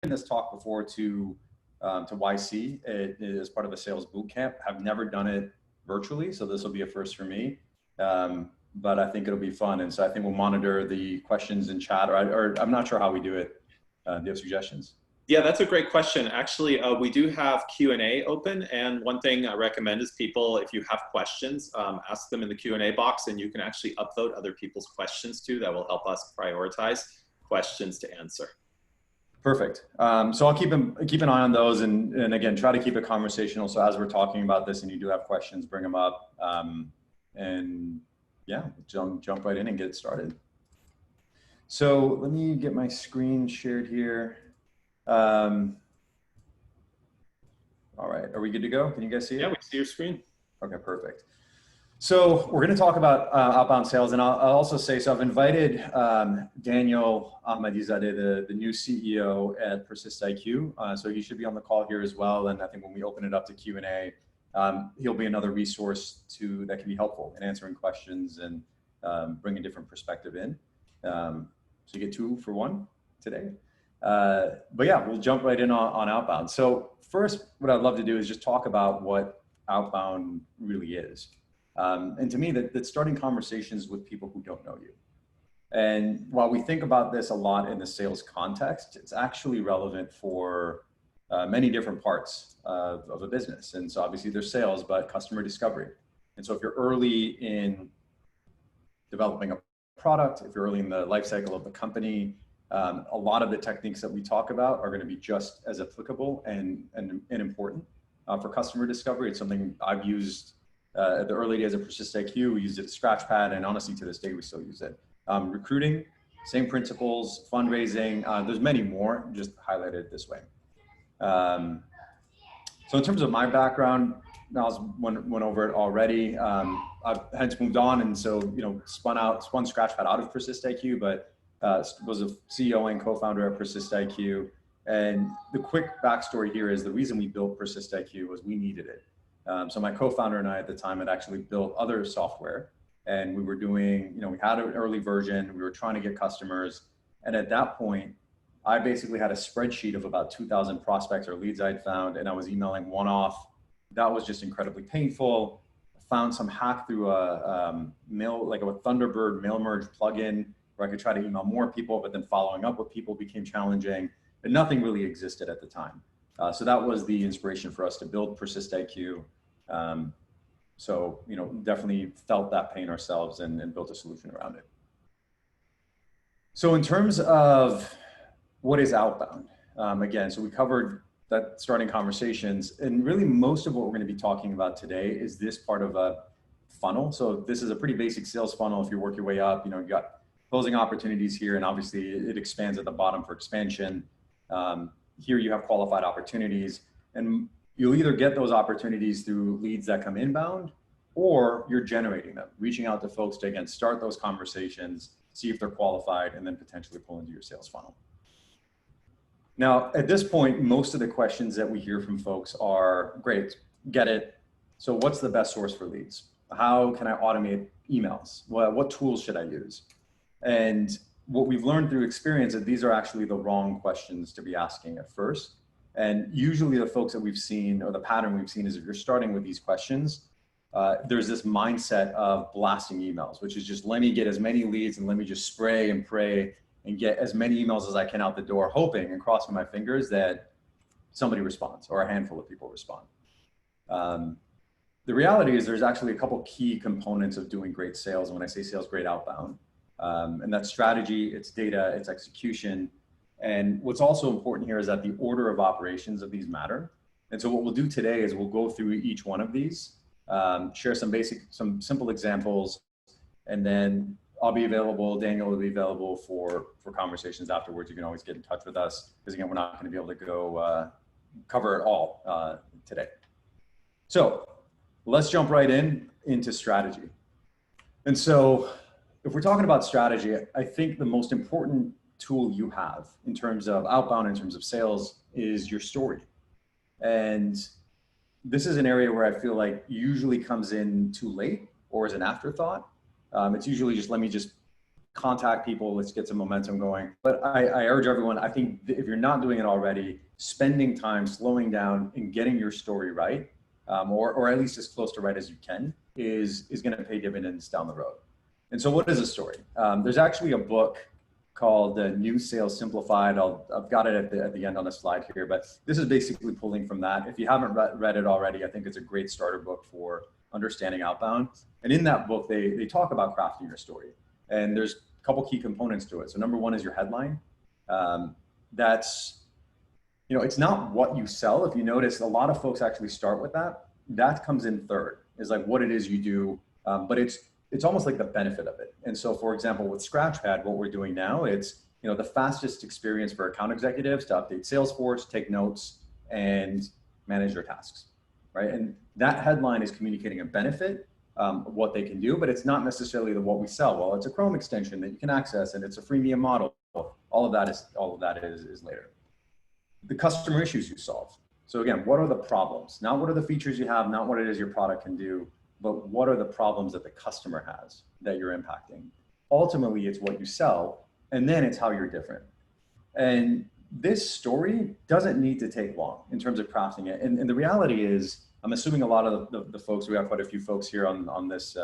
this talk before to YC as part of a sales bootcamp. I've never done it virtually, so this will be a first for me. But I think it'll be fun, and so I think we'll monitor the questions in chat, or I'm not sure how we do it. Do you have suggestions? Yeah, that's a great question. Actually, we do have Q&A open, and one thing I recommend is people, if you have questions, ask them in the Q&A box, and you can actually upvote other people's questions too. That will help us prioritize questions to answer. Perfect. So I'll keep an eye on those, and again, try to keep it conversational. So as we're talking about this and you do have questions, bring them up, and yeah, jump right in and get started. So let me get my screen shared here. All right, are we good to go? Can you guys see it? Yeah, we see your screen. Okay, perfect. So we're going to talk about outbound sales, and I'll also say, so I've invited Daniel Ahmadizadeh, the new CEO at Persist Iq. So he should be on the call here as well. And I think when we open it up to Q&A, he'll be another resource that can be helpful in answering questions and bring a different perspective in. So you get 2 for 1 today. But yeah, we'll jump right in on outbound. So first, what I'd love to do is just talk about what outbound really is. And to me, that's starting conversations with people who don't know you. And while we think about this a lot in the sales context, it's actually relevant for many different parts of a business. And so obviously there's sales, but customer discovery. And so if you're early in developing a product, if you're early in the life cycle of the company, a lot of the techniques that we talk about are going to be just as applicable and important for customer discovery. It's something I've used at the early days of Persist Iq. We used it at Scratchpad, and honestly, to this day, we still use it. Recruiting, same principles. Fundraising, there's many more, just highlighted this way. So in terms of my background, Niles went over it already. I've hence moved on, and so spun Scratchpad out of Persist Iq, but was a CEO and co-founder of Persist Iq. And the quick backstory here is the reason we built Persist Iq was we needed it. So my co-founder and I at the time had actually built other software, and we were doing, we had an early version, we were trying to get customers. And at that point, I basically had a spreadsheet of about 2,000 prospects or leads I'd found, and I was emailing one off. That was just incredibly painful. I found some hack through a Thunderbird mail merge plugin where I could try to email more people, but then following up with people became challenging, and nothing really existed at the time. So that was the inspiration for us to build Persist Iq. So, definitely felt that pain ourselves and built a solution around it. So in terms of what is outbound, again, so we covered that starting conversations, and really most of what we're going to be talking about today is this part of a funnel. So this is a pretty basic sales funnel. If you work your way up, you got closing opportunities here, and obviously it expands at the bottom for expansion. Here you have qualified opportunities, and you'll either get those opportunities through leads that come inbound, or you're generating them, reaching out to folks to, again, start those conversations, see if they're qualified, and then potentially pull into your sales funnel. Now, at this point, most of the questions that we hear from folks are, great, get it. So what's the best source for leads? How can I automate emails? What tools should I use? And what we've learned through experience is that these are actually the wrong questions to be asking at first. And usually the folks that we've seen, or the pattern we've seen, is if you're starting with these questions, there's this mindset of blasting emails, which is just, let me get as many leads and let me just spray and pray and get as many emails as I can out the door, hoping and crossing my fingers that somebody responds or a handful of people respond. The reality is there's actually a couple key components of doing great sales. And when I say sales, great outbound. And that's strategy, it's data, it's execution. And what's also important here is that the order of operations of these matter. And so what we'll do today is we'll go through each one of these, share some simple examples, and then I'll be available, Daniel will be available for conversations afterwards. You can always get in touch with us, because again, we're not going to be able to go cover it all today. So let's jump right into strategy. And so if we're talking about strategy, I think the most important tool you have in terms of outbound, in terms of sales, is your story. And this is an area where I feel like usually comes in too late or as an afterthought. It's usually just, let me just contact people, let's get some momentum going. But I urge everyone, I think if you're not doing it already, spending time slowing down and getting your story right, or at least as close to right as you can, is going to pay dividends down the road. And so what is a story? There's actually a book called New Sales Simplified. I've got it at the end on the slide here, but this is basically pulling from that. If you haven't read it already, I think it's a great starter book for understanding outbound. And in that book, they talk about crafting your story. And there's a couple key components to it. So number one is your headline. That's, it's not what you sell. If you notice, a lot of folks actually start with that. That comes in third, is like what it is you do, but it's almost like the benefit of it. And so, for example, with Scratchpad, what we're doing now, it's the fastest experience for account executives to update Salesforce, take notes, and manage their tasks, right? And that headline is communicating a benefit, what they can do, but it's not necessarily what we sell. Well, it's a Chrome extension that you can access, and it's a freemium model. All of that is later. The customer issues you solve. So again, what are the problems? Not what are the features you have, not what it is your product can do, but what are the problems that the customer has that you're impacting? Ultimately, it's what you sell, and then it's how you're different. And this story doesn't need to take long in terms of crafting it. And the reality is, I'm assuming a lot of the folks, we have quite a few folks here on this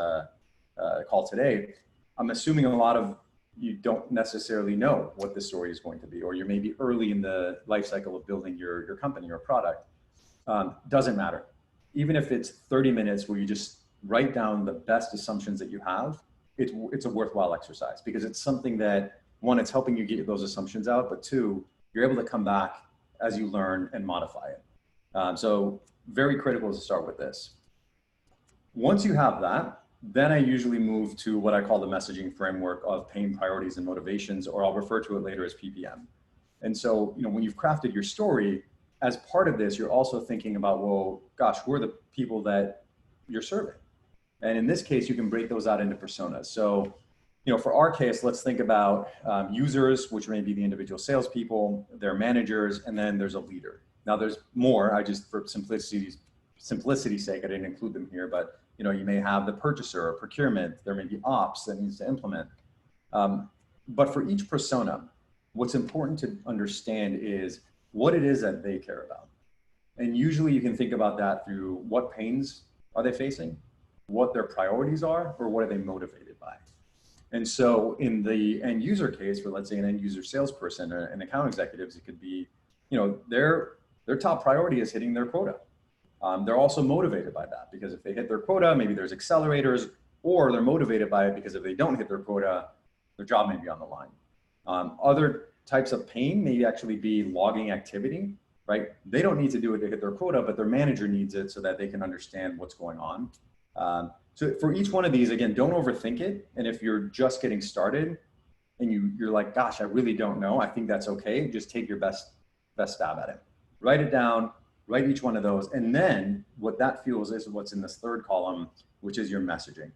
call today, I'm assuming a lot of you don't necessarily know what the story is going to be, or you're maybe early in the life cycle of building your company or product. Doesn't matter. Even if it's 30 minutes where you just write down the best assumptions that you have, it's a worthwhile exercise, because it's something that, one, it's helping you get those assumptions out, but two, you're able to come back as you learn and modify it. So very critical to start with this. Once you have that, then I usually move to what I call the messaging framework of pain, priorities, and motivations, or I'll refer to it later as PPM. And so, when you've crafted your story, as part of this, you're also thinking about, well, gosh, who are the people that you're serving? And in this case, you can break those out into personas. So, for our case, let's think about users, which may be the individual salespeople, their managers, and then there's a leader. Now there's more, I just, for simplicity's sake, I didn't include them here, but you may have the purchaser or procurement, there may be ops that needs to implement. But for each persona, what's important to understand is what it is that they care about. And usually you can think about that through what pains are they facing, what their priorities are, or what are they motivated by. And so in the end user case, for let's say an end user salesperson or an account executives, it could be, their top priority is hitting their quota. They're also motivated by that, because if they hit their quota, maybe there's accelerators, or they're motivated by it because if they don't hit their quota, their job may be on the line. Other types of pain may actually be logging activity, right? They don't need to do it to hit their quota, but their manager needs it so that they can understand what's going on. So for each one of these, again, don't overthink it. And if you're just getting started and you're like, gosh, I really don't know, I think that's okay. Just take your best stab at it. Write it down, write each one of those. And then what that fuels is what's in this third column, which is your messaging.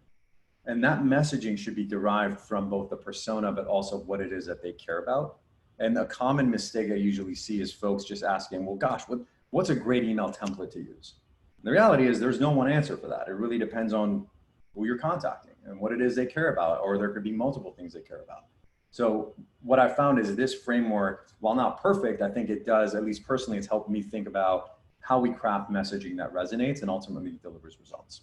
And that messaging should be derived from both the persona, but also what it is that they care about. And a common mistake I usually see is folks just asking, well, gosh, what's a great email template to use? And the reality is there's no one answer for that. It really depends on who you're contacting and what it is they care about, or there could be multiple things they care about. So what I found is this framework, while not perfect, I think it does, at least personally, it's helped me think about how we craft messaging that resonates and ultimately delivers results.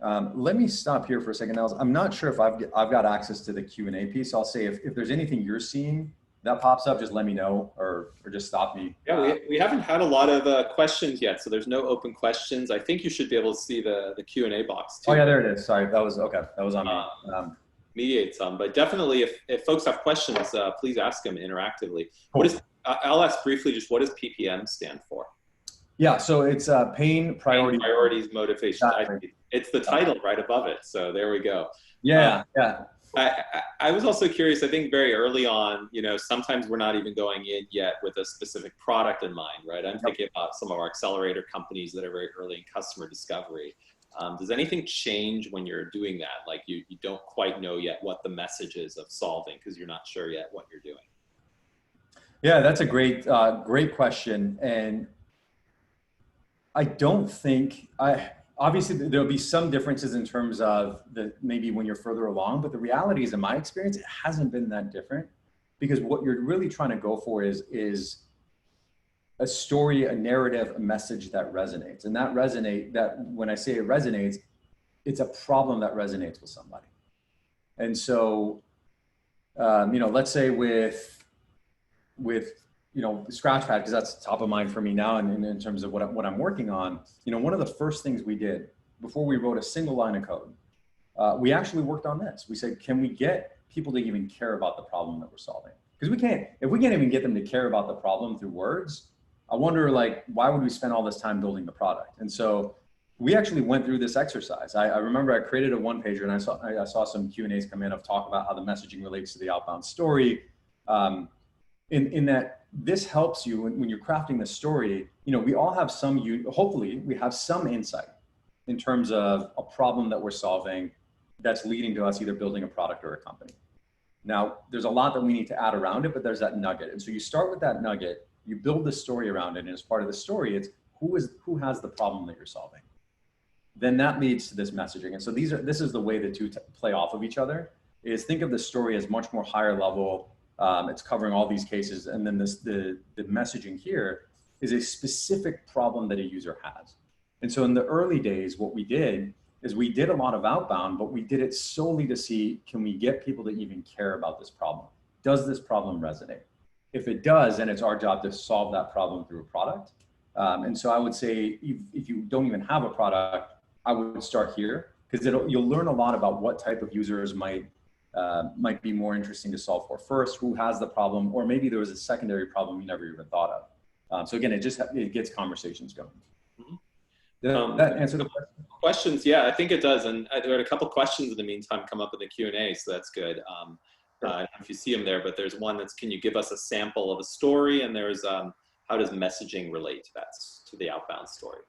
Let me stop here for a second, Nels. I'm not sure if I've got access to the Q&A piece. I'll say if there's anything you're seeing that pops up, just let me know or just stop me. Yeah, we haven't had a lot of questions yet, so there's no open questions. I think you should be able to see the Q&A box too. Oh yeah, there it is. Sorry, that was okay. That was on me. Mediate some, but definitely if folks have questions, please ask them interactively. Cool. I'll ask briefly, just what does PPM stand for? Yeah, so it's pain, priorities, motivation. Exactly. It's the title right above it. So there we go. Yeah, yeah. I was also curious, I think very early on, sometimes we're not even going in yet with a specific product in mind, right? I'm thinking about some of our accelerator companies that are very early in customer discovery. Does anything change when you're doing that? Like you don't quite know yet what the message is of solving because you're not sure yet what you're doing. Yeah, that's a great question. And I don't think, I obviously there'll be some differences in terms of maybe when you're further along, but the reality is, in my experience, it hasn't been that different, because what you're really trying to go for is a story, a narrative, a message that resonates. And that when I say it resonates, it's a problem that resonates with somebody. And so, let's say with Scratchpad, because that's top of mind for me now, and in terms of what I'm working on, one of the first things we did before we wrote a single line of code, we actually worked on this. We said, can we get people to even care about the problem that we're solving? Because if we can't even get them to care about the problem through words, I wonder, why would we spend all this time building the product? And so we actually went through this exercise. I remember I created a one pager, and I saw some Q&As come in of talk about how the messaging relates to the outbound story. In that this helps you when you're crafting the story. We all have hopefully we have some insight in terms of a problem that we're solving that's leading to us either building a product or a company. Now, there's a lot that we need to add around it, but there's that nugget. And so you start with that nugget, you build the story around it, and as part of the story, it's who has the problem that you're solving. Then that leads to this messaging. And so this is the way the two play off of each other, is think of the story as much more higher level. It's covering all these cases. And then the messaging here is a specific problem that a user has. And so in the early days, what we did is we did a lot of outbound, but we did it solely to see, can we get people to even care about this problem? Does this problem resonate? If it does, then it's our job to solve that problem through a product. And so I would say, if you don't even have a product, I would start here, because you'll learn a lot about what type of users might be more interesting to solve for first, who has the problem, or maybe there was a secondary problem you never even thought of. So again, it gets conversations going. Mm-hmm. Did that answer the question? Questions? Yeah, I think it does. And there are a couple questions in the meantime come up in the Q&A, so that's good. I don't know if you see them there, but there's one that's, can you give us a sample of a story? And there's, how does messaging relate to the outbound story?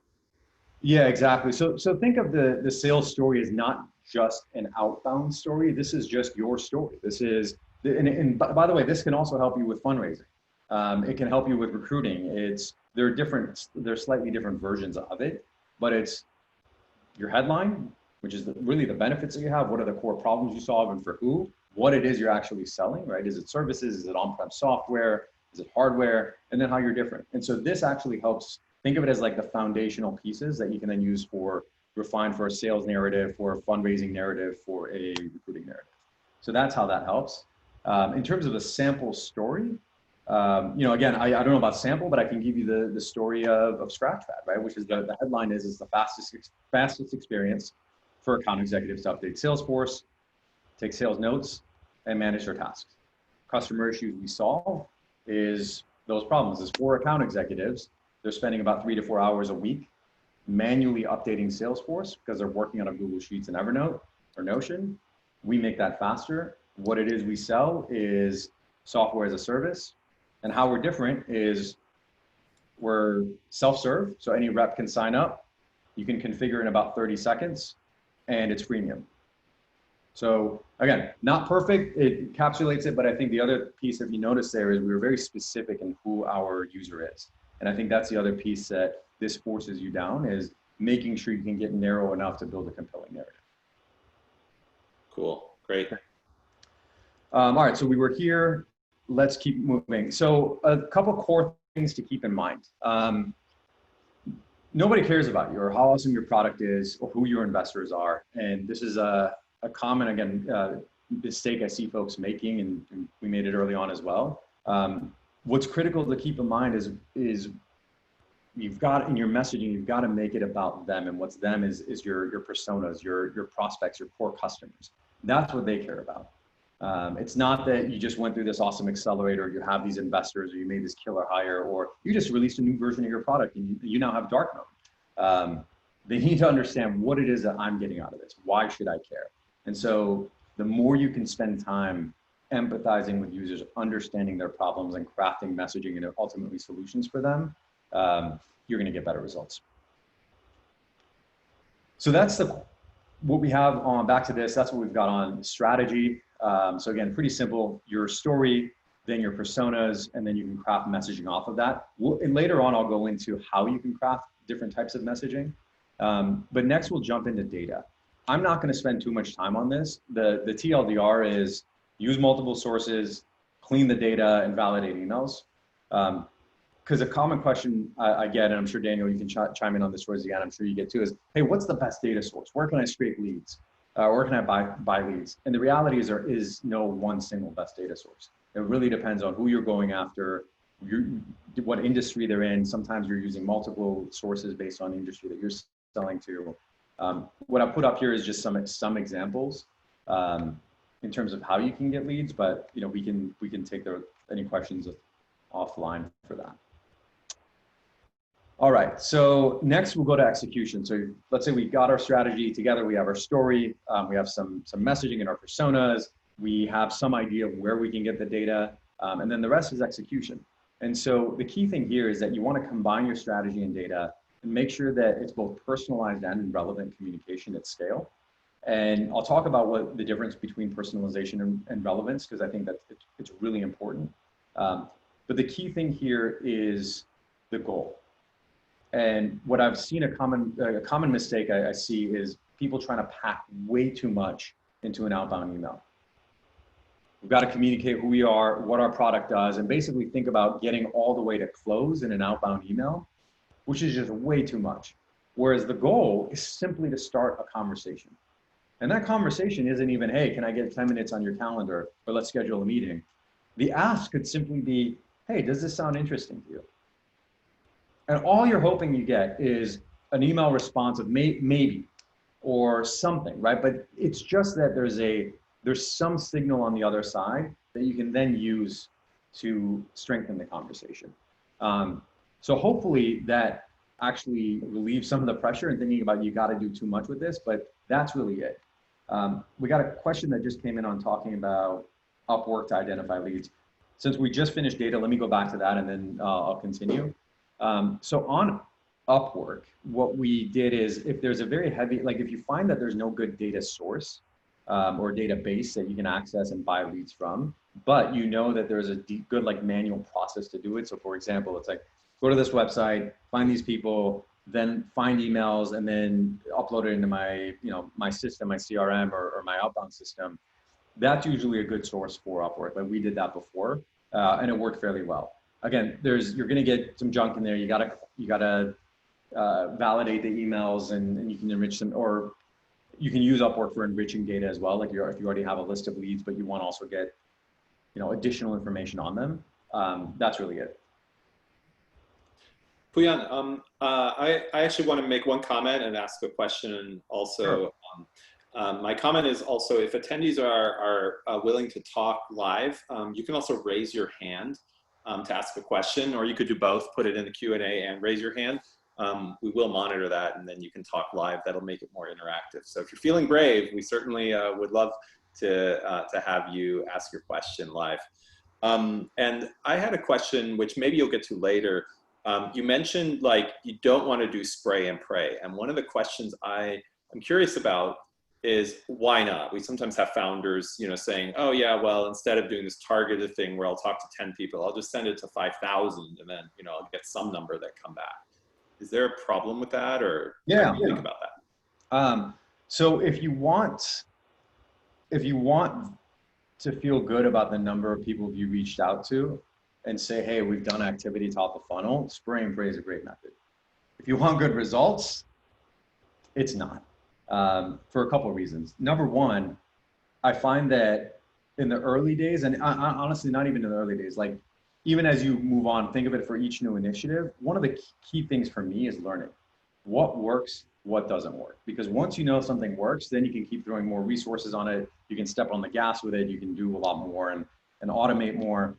Yeah, exactly. So think of the sales story as not just an outbound story. This is just your story. This is, and by the way, this can also help you with fundraising. It can help you with recruiting. There are slightly different versions of it, but it's your headline, which is really the benefits that you have. What are the core problems you solve and for who? What it is you're actually selling, right? Is it services? Is it on-prem software? Is it hardware? And then how you're different. And so this actually helps. Think of it as like the foundational pieces that you can then use refine for a sales narrative, for a fundraising narrative, for a recruiting narrative. So that's how that helps. In terms of a sample story, again, I don't know about sample, but I can give you the story of Scratchpad, right? Which is the headline is the fastest experience for account executives to update Salesforce, take sales notes, and manage their tasks. Customer issues we solve is those problems. As for account executives, they're spending about 3 to 4 hours a week manually updating Salesforce because they're working on a Google Sheets and Evernote or Notion. We make that faster. What it is we sell is software as a service. And how we're different is we're self-serve. So any rep can sign up. You can configure in about 30 seconds, and it's freemium. So again, not perfect, it encapsulates it, but I think the other piece, if you notice there, is we were very specific in who our user is. And I think that's the other piece that this forces you down, is making sure you can get narrow enough to build a compelling narrative. Cool, great. All right, so we were here, let's keep moving. So a couple core things to keep in mind. Nobody cares about you or how awesome your product is or who your investors are. And this is a common, again, mistake I see folks making, and we made it early on as well. What's critical to keep in mind is you've got, in your messaging, you've got to make it about them, and what's them is your personas, your prospects, your core customers. That's what they care about. It's not that you just went through this awesome accelerator, you have these investors, or you made this killer hire, or you just released a new version of your product and you now have dark mode. They need to understand what it is that I'm getting out of this. Why should I care? And so the more you can spend time empathizing with users, understanding their problems, and crafting messaging and ultimately solutions for them, you're going to get better results. So that's what we have on, back to this, that's what we've got on strategy. So again, pretty simple, your story, then your personas, and then you can craft messaging off of that. And later on, I'll go into how you can craft different types of messaging. But next we'll jump into data. I'm not going to spend too much time on this. The TLDR is use multiple sources, clean the data, and validate emails. Because a common question I get, and I'm sure Daniel, you can chime in on this towards the end, I'm sure you get too, is, hey, what's the best data source? Where can I scrape leads? Where can I buy leads? And the reality is there is no one single best data source. It really depends on who you're going after, what industry they're in. Sometimes you're using multiple sources based on the industry that you're selling to. What I put up here is just some examples in terms of how you can get leads, but we can take any questions offline for that. All right, so next we'll go to execution. So let's say we got our strategy together, we have our story, we have some messaging in our personas, we have some idea of where we can get the data, and then the rest is execution. And so the key thing here is that you want to combine your strategy and data and make sure that it's both personalized and relevant communication at scale. And I'll talk about what the difference between personalization and relevance, because I think that it's really important. But the key thing here is the goal. And what I've seen, a common mistake I see is people trying to pack way too much into an outbound email. We've got to communicate who we are, what our product does, and basically think about getting all the way to close in an outbound email, which is just way too much. Whereas the goal is simply to start a conversation. And that conversation isn't even, hey, can I get 10 minutes on your calendar, or let's schedule a meeting. The ask could simply be, hey, does this sound interesting to you? And all you're hoping you get is an email response of maybe or something, right? But it's just that there's some signal on the other side that you can then use to strengthen the conversation. So hopefully that actually relieves some of the pressure and thinking about you got to do too much with this, but that's really it. We got a question that just came in on talking about Upwork to identify leads. Since we just finished data, let me go back to that and then I'll continue. So on Upwork, what we did is if there's a very heavy, like if you find that there's no good data source or database that you can access and buy leads from, but you know that there's a good like manual process to do it. So for example, it's like, go to this website, find these people, then find emails and then upload it into my, my system, my CRM or my outbound system. That's usually a good source for Upwork. Like we did that before and it worked fairly well. Again, you're going to get some junk in there. You gotta validate the emails and you can enrich them, or you can use Upwork for enriching data as well. Like if you already have a list of leads, but you want to also get, additional information on them. That's really it. Pouyan, I actually want to make one comment and ask a question. And also, sure. My comment is also if attendees are willing to talk live, you can also raise your hand to ask a question, or you could do both, put it in the Q&A and raise your hand. We will monitor that and then you can talk live. That'll make it more interactive. So if you're feeling brave, we certainly would love to have you ask your question live. And I had a question, which maybe you'll get to later. You mentioned like you don't want to do spray and pray. And one of the questions I'm curious about is why not? We sometimes have founders, saying, oh yeah, well, instead of doing this targeted thing where I'll talk to 10 people, I'll just send it to 5,000 and then, I'll get some number that come back. Is there a problem with that, or how do you think about that? So if you want to feel good about the number of people you reached out to and say, hey, we've done activity top of funnel, spray and pray is a great method. If you want good results, it's not. For a couple of reasons. Number one, I find that in the early days, and honestly, not even in the early days, like even as you move on, think of it for each new initiative. One of the key things for me is learning what works, what doesn't work. Because once you know something works, then you can keep throwing more resources on it. You can step on the gas with it. You can do a lot more and automate more.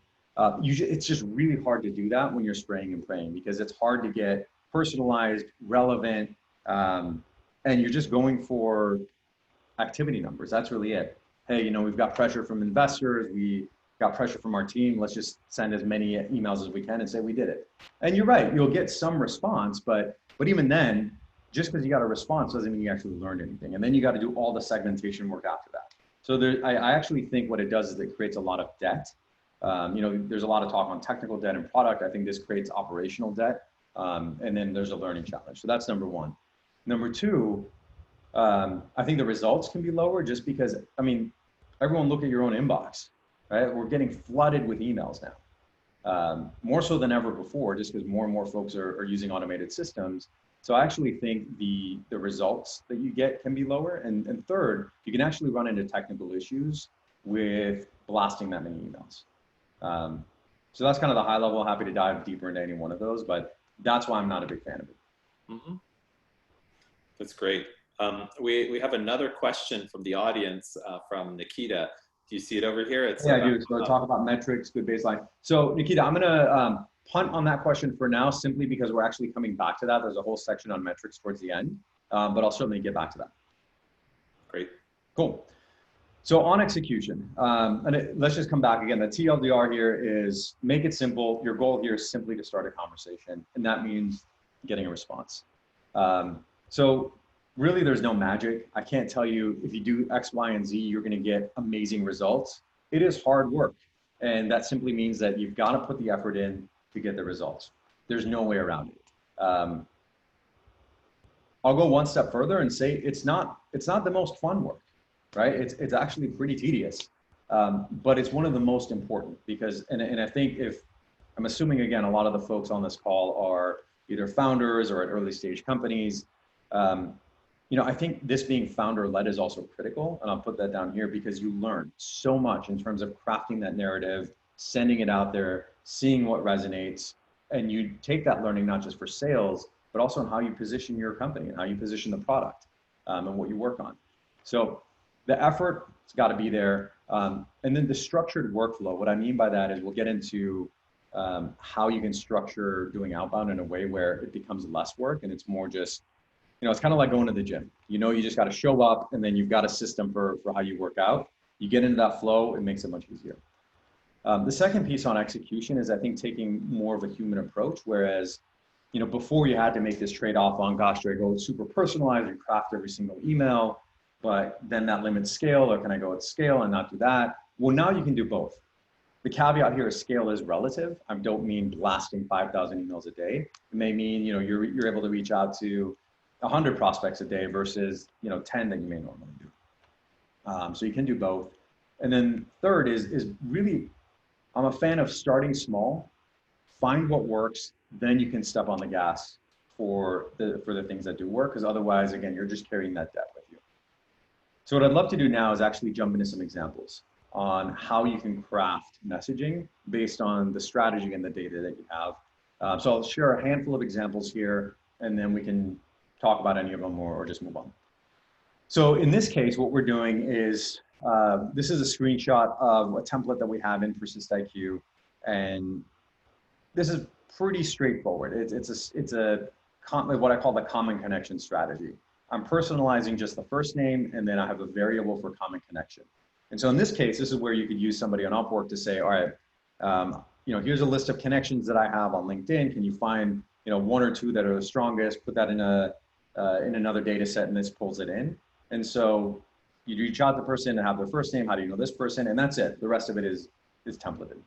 It's just really hard to do that when you're spraying and praying because it's hard to get personalized, relevant, and you're just going for activity numbers. That's really it. Hey, we've got pressure from investors. We got pressure from our team. Let's just send as many emails as we can and say we did it. And you're right, you'll get some response, but even then, just because you got a response doesn't mean you actually learned anything. And then you got to do all the segmentation work after that. So I actually think what it does is it creates a lot of debt. There's a lot of talk on technical debt and product. I think this creates operational debt. And then there's a learning challenge. So that's number one. Number two, I think the results can be lower just because, I mean, everyone look at your own inbox, right? We're getting flooded with emails now, more so than ever before, just because more and more folks are using automated systems. So I actually think the results that you get can be lower. And third, you can actually run into technical issues with blasting that many emails. So that's kind of the high level. Happy to dive deeper into any one of those, but that's why I'm not a big fan of it. Mm-hmm. That's great. We have another question from the audience from Nikita. Do you see it over here? It's yeah, I do. So talk about metrics, good baseline. So Nikita, I'm gonna punt on that question for now, simply because we're actually coming back to that. There's a whole section on metrics towards the end, but I'll certainly get back to that. Great. Cool. So on execution, let's just come back again. The TLDR here is make it simple. Your goal here is simply to start a conversation, and that means getting a response. So really, there's no magic. I can't tell you if you do X, Y, and Z, you're going to get amazing results. It is hard work, and that simply means that you've got to put the effort in to get the results. There's no way around it. I'll go one step further and say it's not the most fun work. Right? It's actually pretty tedious, but it's one of the most important because, and I think I'm assuming again, a lot of the folks on this call are either founders or at early stage companies. I think this being founder led is also critical, and I'll put that down here because you learn so much in terms of crafting that narrative, sending it out there, seeing what resonates, and you take that learning not just for sales, but also in how you position your company and how you position the product and what you work on. So the effort has got to be there. And then the structured workflow, what I mean by that is we'll get into how you can structure doing outbound in a way where it becomes less work and it's more just, it's kind of like going to the gym. You just got to show up and then you've got a system for how you work out. You get into that flow, it makes it much easier. The second piece on execution is I think taking more of a human approach, whereas, before you had to make this trade-off on, gosh, do I go super personalized and craft every single email? But then that limits scale, or can I go at scale and not do that? Well, now you can do both. The caveat here is scale is relative. I don't mean blasting 5,000 emails a day. It may mean, you're able to reach out to 100 prospects a day versus, 10 that you may normally do. So you can do both. And then third is really, I'm a fan of starting small, find what works, then you can step on the gas for the things that do work, because otherwise, again, you're just carrying that debt with you. So what I'd love to do now is actually jump into some examples on how you can craft messaging based on the strategy and the data that you have. So I'll share a handful of examples here, and then we can talk about any of them or just move on. So in this case, what we're doing is, this is a screenshot of a template that we have in Persist Iq, and this is pretty straightforward. It's what I call the common connection strategy. I'm personalizing just the first name, and then I have a variable for common connection. And so in this case, this is where you could use somebody on Upwork to say, all right, here's a list of connections that I have on LinkedIn. Can you find, one or two that are the strongest, put that in another data set, and this pulls it in. And so you reach out to the person and have their first name. How do you know this person? And that's it. The rest of it is templated.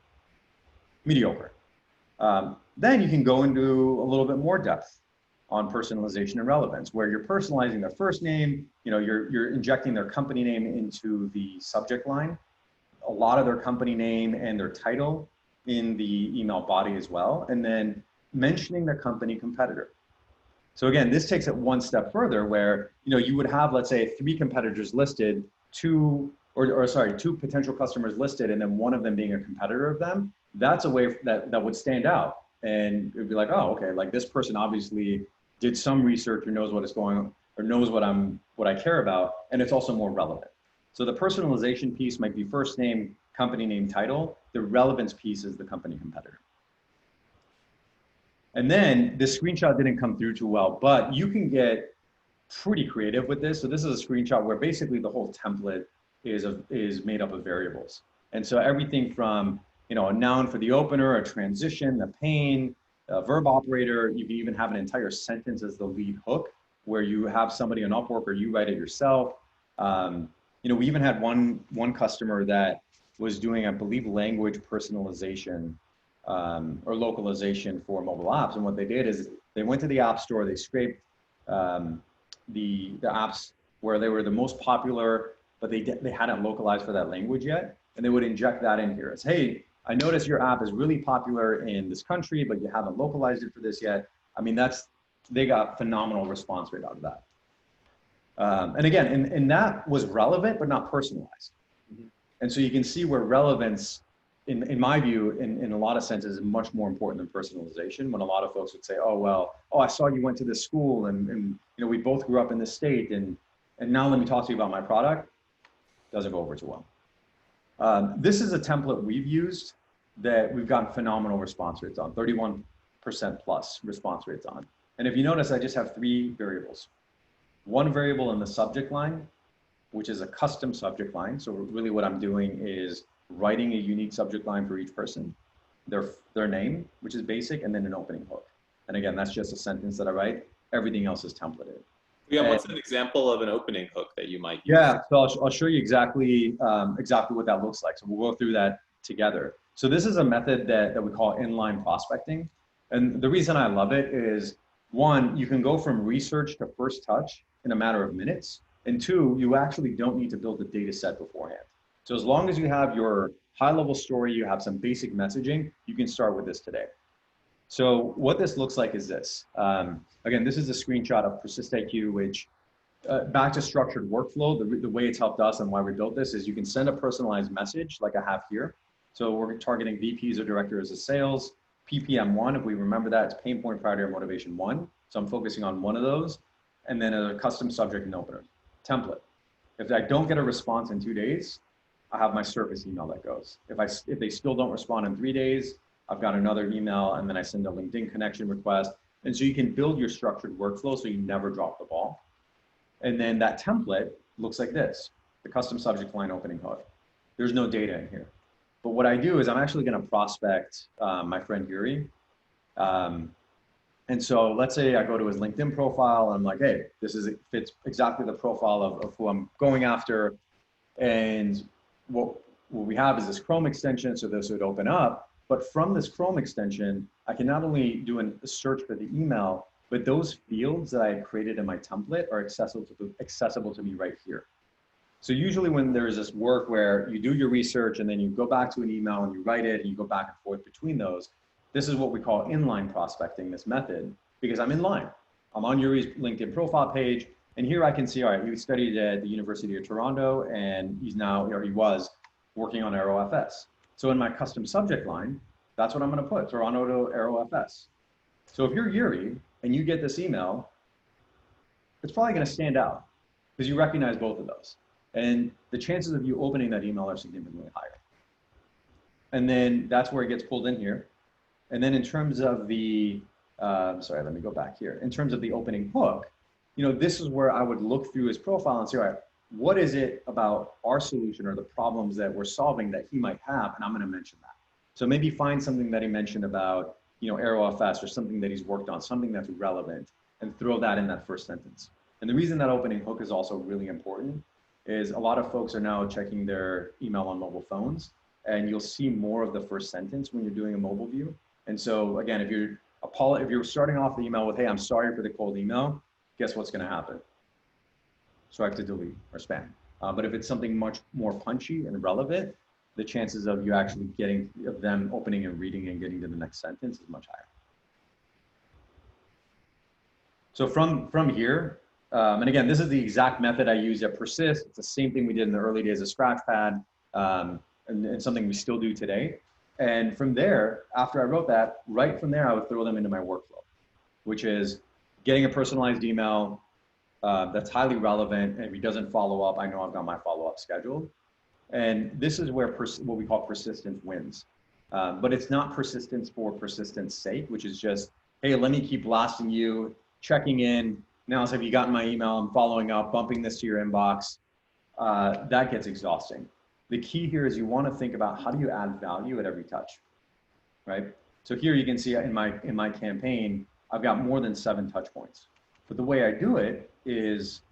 Mediocre. Then you can go into a little bit more depth on personalization and relevance, where you're personalizing their first name, you're injecting their company name into the subject line, a lot of their company name and their title in the email body as well, and then mentioning their company competitor. So again, this takes it one step further where, you would have, let's say, 3 competitors listed, two potential customers listed, and then one of them being a competitor of them. That's a way that would stand out. And it'd be like, oh, okay, like this person obviously did some research or knows what is going on or knows what I care about, and it's also more relevant. So the personalization piece might be first name, company name, title. The relevance piece is the company competitor. And then this screenshot didn't come through too well, but you can get pretty creative with this. So this is a screenshot where basically the whole template is made up of variables. And so everything from, a noun for the opener, a transition, a pain, a verb operator, you can even have an entire sentence as the lead hook where you have somebody on Upwork or you write it yourself. We even had one customer that was doing, I believe, language personalization or localization for mobile apps. And what they did is they went to the App Store, they scraped the apps where they were the most popular, but they hadn't localized for that language yet. And they would inject that in here as, hey, I noticed your app is really popular in this country, but you haven't localized it for this yet. I mean, they got phenomenal response rate out of that. And again, and that was relevant, but not personalized. Mhm. And so you can see where relevance, in my view, in a lot of senses, is much more important than personalization. When a lot of folks would say, oh, well, oh, I saw you went to this school and you know, we both grew up in this state and now let me talk to you about my product. Doesn't go over too well. This is a template we've used that we've gotten phenomenal response rates on, 31% plus response rates on. And if you notice, I just have 3 variables. One variable in the subject line, which is a custom subject line. So really what I'm doing is writing a unique subject line for each person, their name, which is basic, and then an opening hook. And again, that's just a sentence that I write. Everything else is templated. Yeah, what's an example of an opening hook that you might use? Yeah, so I'll show you exactly what that looks like. So we'll go through that together. So this is a method that we call inline prospecting. And the reason I love it is, 1, you can go from research to first touch in a matter of minutes. And 2, you actually don't need to build a data set beforehand. So as long as you have your high level story, you have some basic messaging, you can start with this today. So what this looks like is this. Again, this is a screenshot of Persist Iq, which back to structured workflow, the way it's helped us and why we built this is you can send a personalized message like I have here. So we're targeting VPs or directors of sales, PPM 1, if we remember that, it's pain point, priority, or motivation 1. So I'm focusing on one of those, and then a custom subject and opener template. If I don't get a response in 2 days, I have my service email that goes. If they still don't respond in 3 days, I've got another email, and then I send a LinkedIn connection request. And so you can build your structured workflow so you never drop the ball. And then that template looks like this, the custom subject line opening hook. There's no data in here. But what I do is I'm actually going to prospect my friend Yuri. And so let's say I go to his LinkedIn profile and I'm like, hey, fits exactly the profile of who I'm going after. And what we have is this Chrome extension, so this would open up. But from this Chrome extension, I can not only do a search for the email, but those fields that I created in my template are accessible to me right here. So usually when there's this work where you do your research and then you go back to an email and you write it and you go back and forth between those, this is what we call inline prospecting, this method, because I'm in line. I'm on Yuri's LinkedIn profile page, and here I can see, all right, he studied at the University of Toronto and he was working on AeroFS. So in my custom subject line, that's what I'm gonna put, Toronto to AeroFS. So if you're Yuri and you get this email, it's probably gonna stand out because you recognize both of those. And the chances of you opening that email are significantly higher. And then that's where it gets pulled in here. And then in terms of the, sorry, let me go back here. In terms of the opening hook, this is where I would look through his profile and say, all right, what is it about our solution or the problems that we're solving that he might have? And I'm gonna mention that. So maybe find something that he mentioned about, AeroFS or something that he's worked on, something that's relevant, and throw that in that first sentence. And the reason that opening hook is also really important is a lot of folks are now checking their email on mobile phones, and you'll see more of the first sentence when you're doing a mobile view. And so again, if you're starting off the email with, hey, I'm sorry for the cold email, guess what's gonna happen? Strike to delete or spam. But if it's something much more punchy and relevant, the chances of you actually of them opening and reading and getting to the next sentence is much higher. So from here, and again, this is the exact method I used at Persist. It's the same thing we did in the early days of Scratchpad, and something we still do today. And from there, after I wrote that, right from there, I would throw them into my workflow, which is getting a personalized email that's highly relevant. And if he doesn't follow up, I know I've got my follow-up scheduled. And this is where what we call persistence wins. But it's not persistence for persistence sake, which is just, hey, let me keep blasting you, checking in. Now, have you gotten my email? I'm following up, bumping this to your inbox. That gets exhausting. The key here is you want to think about how do you add value at every touch, right? So here you can see in my campaign, I've got more than 7 touch points. But the way I do it is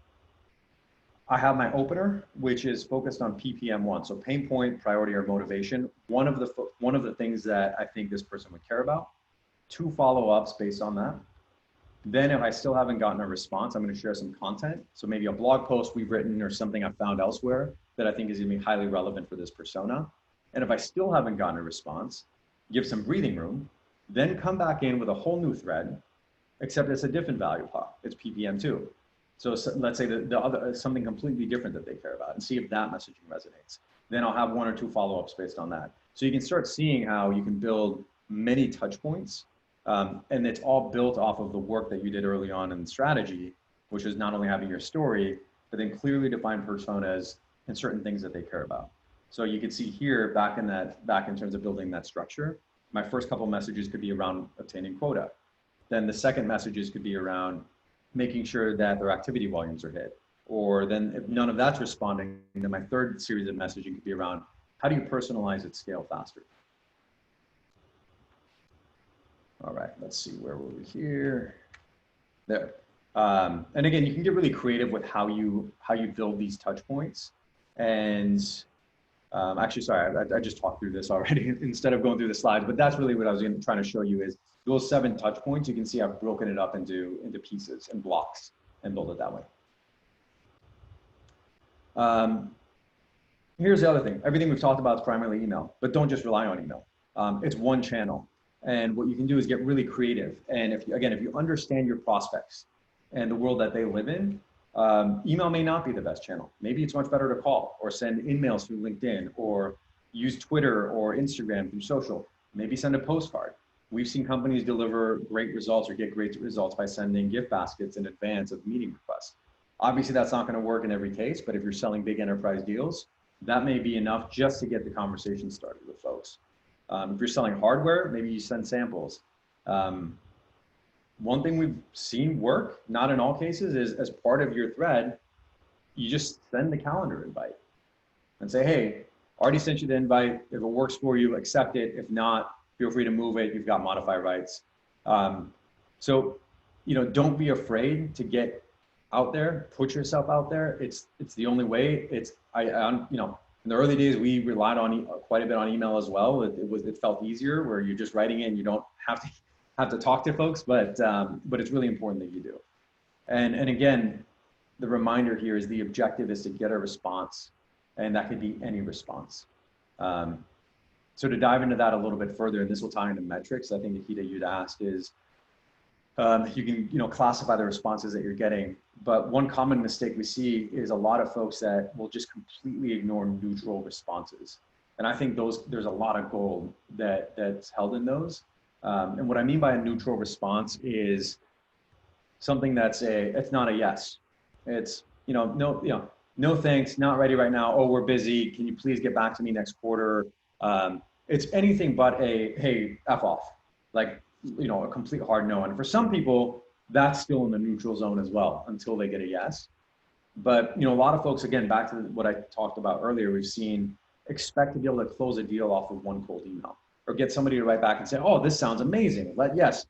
I have my opener, which is focused on PPM 1. So pain point, priority, or motivation. One of the things that I think this person would care about. 2 follow-ups based on that. Then if I still haven't gotten a response, I'm going to share some content. So maybe a blog post we've written or something I found elsewhere that I think is going to be highly relevant for this persona. And if I still haven't gotten a response, give some breathing room, then come back in with a whole new thread, except it's a different value prop. It's PPM2. So let's say the other something completely different that they care about, and see if that messaging resonates. Then I'll have 1 or 2 follow-ups based on that. So you can start seeing how you can build many touch points, and it's all built off of the work that you did early on in the strategy, which is not only having your story, but then clearly defined personas and certain things that they care about. So you can see here back in terms of building that structure, my first couple messages could be around obtaining quota. Then the second messages could be around making sure that their activity volumes are hit. Or then if none of that's responding, then my third series of messaging could be around how do you personalize at scale faster? All right, let's see, where were we here? There. And again, you can get really creative with how you build these touch points. And actually, sorry, I just talked through this already instead of going through the slides, but that's really what I was trying to show you is those 7 touch points. You can see I've broken it up into pieces and blocks and build it that way. Here's the other thing. Everything we've talked about is primarily email, but don't just rely on email. It's one channel. And what you can do is get really creative. And if you understand your prospects and the world that they live in, email may not be the best channel. Maybe it's much better to call or send emails through LinkedIn or use Twitter or Instagram through social. Maybe send a postcard. We've seen companies deliver great results or get great results by sending gift baskets in advance of meeting requests. Obviously, that's not going to work in every case, but if you're selling big enterprise deals, that may be enough just to get the conversation started with folks. If you're selling hardware, maybe you send samples. One thing we've seen work, not in all cases, is as part of your thread, you just send the calendar invite and say, hey, already sent you the invite. If it works for you, accept it. If not, feel free to move it. You've got modify rights. So, don't be afraid to get out there, put yourself out there. It's the only way. In the early days, we relied on quite a bit on email as well. It felt easier where you're just writing in, you don't have to talk to folks, but it's really important that you do. And again, the reminder here is the objective is to get a response, and that could be any response. So to dive into that a little bit further, and this will tie into metrics, I think the key that you'd asked is you can classify the responses that you're getting. But one common mistake we see is a lot of folks that will just completely ignore neutral responses. And I think there's a lot of gold that's held in those. And what I mean by a neutral response is something it's not a yes. It's, no thanks, not ready right now. Oh, we're busy. Can you please get back to me next quarter? It's anything but a, hey, F off. Like, a complete hard no. And for some people, that's still in the neutral zone as well until they get a yes. But, a lot of folks, again, back to what I talked about earlier, we've seen expect to be able to close a deal off of one cold email or get somebody to write back and say, oh, this sounds amazing. Yes,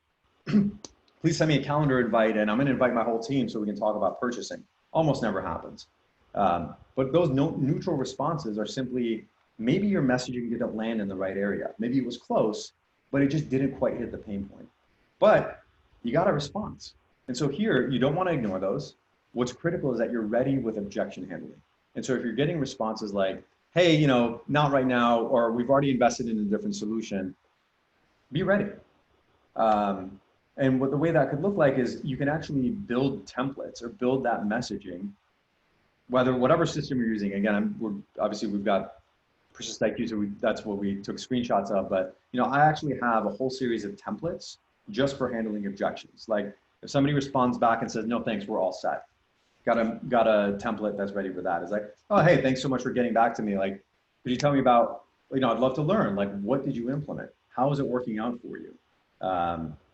please send me a calendar invite and I'm going to invite my whole team so we can talk about purchasing. Almost never happens. But those neutral responses are simply, maybe your messaging didn't land in the right area. Maybe it was close, but it just didn't quite hit the pain point. But you got a response. And so here, you don't want to ignore those. What's critical is that you're ready with objection handling. And so if you're getting responses like, hey, not right now, or we've already invested in a different solution, be ready. And the way that could look like is you can actually build templates or build that messaging, whatever system you're using. Again, we've got Persist Iq, so that's what we took screenshots of. But I actually have a whole series of templates just for handling objections. Like if somebody responds back and says, no, thanks, we're all set. Got a template that's ready for that. It's like, oh, hey, thanks so much for getting back to me. Like, could you tell me about, I'd love to learn, like, what did you implement? How is it working out for you?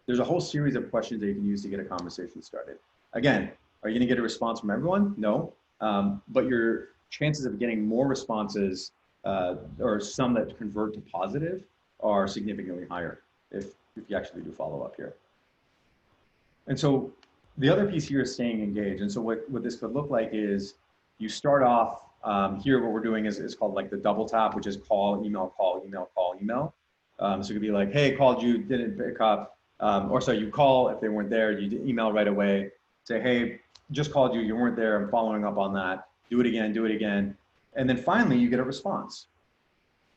There's a whole series of questions that you can use to get a conversation started. Again, are you going to get a response from everyone? No. But your chances of getting more responses or some that convert to positive are significantly higher if you actually do follow up here. And so the other piece here is staying engaged. And so what this could look like is you start off here, what we're doing is called like the double tap, which is call, email, call, email, call, email. So it could be like, hey, called you, didn't pick up. or sorry, you call if they weren't there, you email right away, say, hey, just called you, you weren't there, I'm following up on that, do it again, do it again. And then finally you get a response.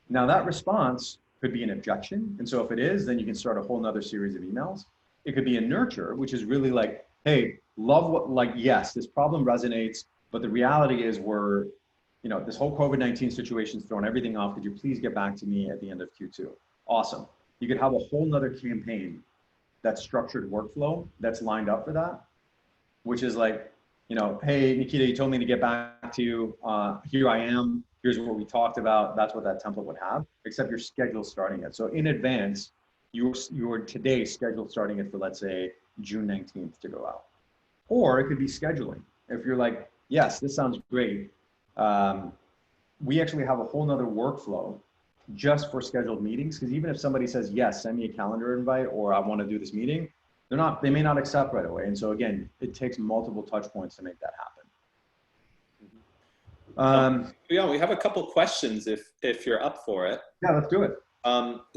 Now that response could be an objection. And so if it is, then you can start a whole nother series of emails. It could be a nurture, which is really like, hey, love what, like, yes, this problem resonates, but the reality is we're, this whole COVID-19 situation's thrown everything off. Could you please get back to me at the end of Q2? Awesome. You could have a whole nother campaign that's structured workflow that's lined up for that, which is like, hey, Nikita, you told me to get back to you. Here I am. Here's what we talked about. That's what that template would have, except your schedule starting it. So in advance, you're today scheduled starting it for, let's say, June 19th to go out. Or it could be scheduling. If you're like, yes, this sounds great. We actually have a whole nother workflow just for scheduled meetings. Because even if somebody says, yes, send me a calendar invite, or I want to do this meeting, they may not accept right away. And so again, it takes multiple touch points to make that happen. Yeah, we have a couple questions if you're up for it. Yeah, let's do it.